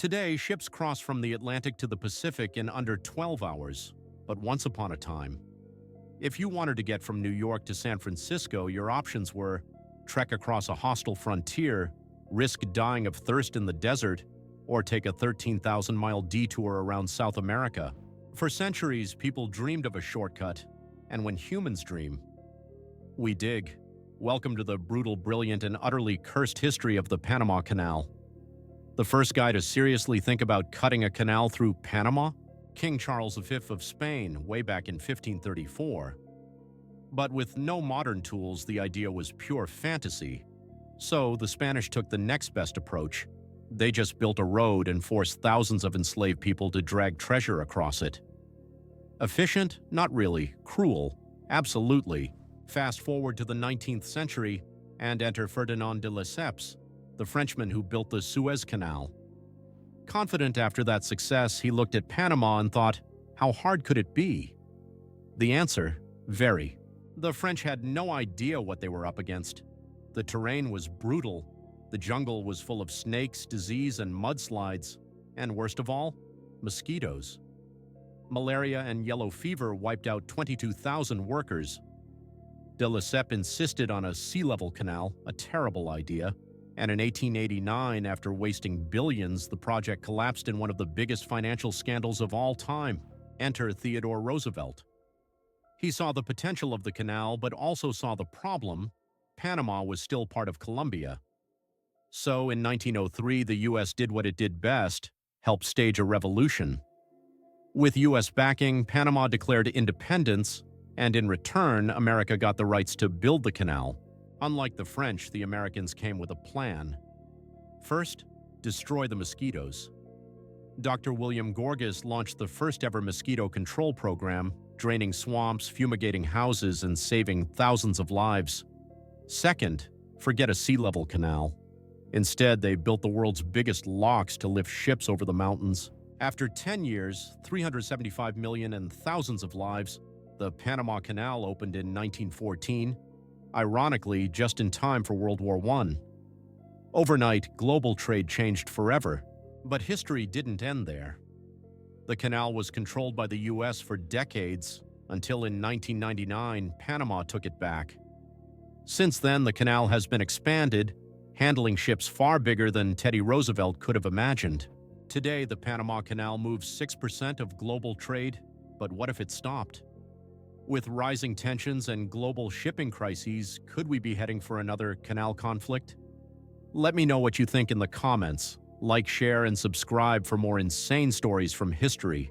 Today, ships cross from the Atlantic to the Pacific in under 12 hours, but once upon a time, if you wanted to get from New York to San Francisco, your options were trek across a hostile frontier, risk dying of thirst in the desert, or take a 13,000-mile detour around South America. For centuries, people dreamed of a shortcut, and when humans dream, we dig. Welcome to the brutal, brilliant, and utterly cursed history of the Panama Canal. The first guy to seriously think about cutting a canal through Panama? King Charles V of Spain, way back in 1534. But with no modern tools, the idea was pure fantasy. So the Spanish took the next best approach. They just built a road and forced thousands of enslaved people to drag treasure across it. Efficient? Not really. Cruel? Absolutely. Fast forward to the 19th century, and enter Ferdinand de Lesseps, the Frenchman who built the Suez Canal. Confident after that success, he looked at Panama and thought, how hard could it be? The answer? Very. The French had no idea what they were up against. The terrain was brutal. The jungle was full of snakes, disease, and mudslides. And worst of all, mosquitoes. Malaria and yellow fever wiped out 22,000 workers. De Lesseps insisted on a sea-level canal, a terrible idea. And in 1889, after wasting billions, the project collapsed in one of the biggest financial scandals of all time. Enter Theodore Roosevelt. He saw the potential of the canal, but also saw the problem. Panama was still part of Colombia. So in 1903, the U.S. did what it did best, help stage a revolution. With U.S. backing, Panama declared independence, and in return, America got the rights to build the canal. Unlike the French, the Americans came with a plan. First, destroy the mosquitoes. Dr. William Gorgas launched the first-ever mosquito control program, draining swamps, fumigating houses, and saving thousands of lives. Second, forget a sea-level canal. Instead, they built the world's biggest locks to lift ships over the mountains. After 10 years, 375 million and thousands of lives, the Panama Canal opened in 1914, ironically just in time for World War I. Overnight, global trade changed forever, but history didn't end there. The canal was controlled by the U.S. for decades, until in 1999, Panama took it back. Since then, the canal has been expanded, handling ships far bigger than Teddy Roosevelt could have imagined. Today, the Panama Canal moves 6% of global trade, but what if it stopped? With rising tensions and global shipping crises, could we be heading for another canal conflict? Let me know what you think in the comments. Like, share, and subscribe for more insane stories from history.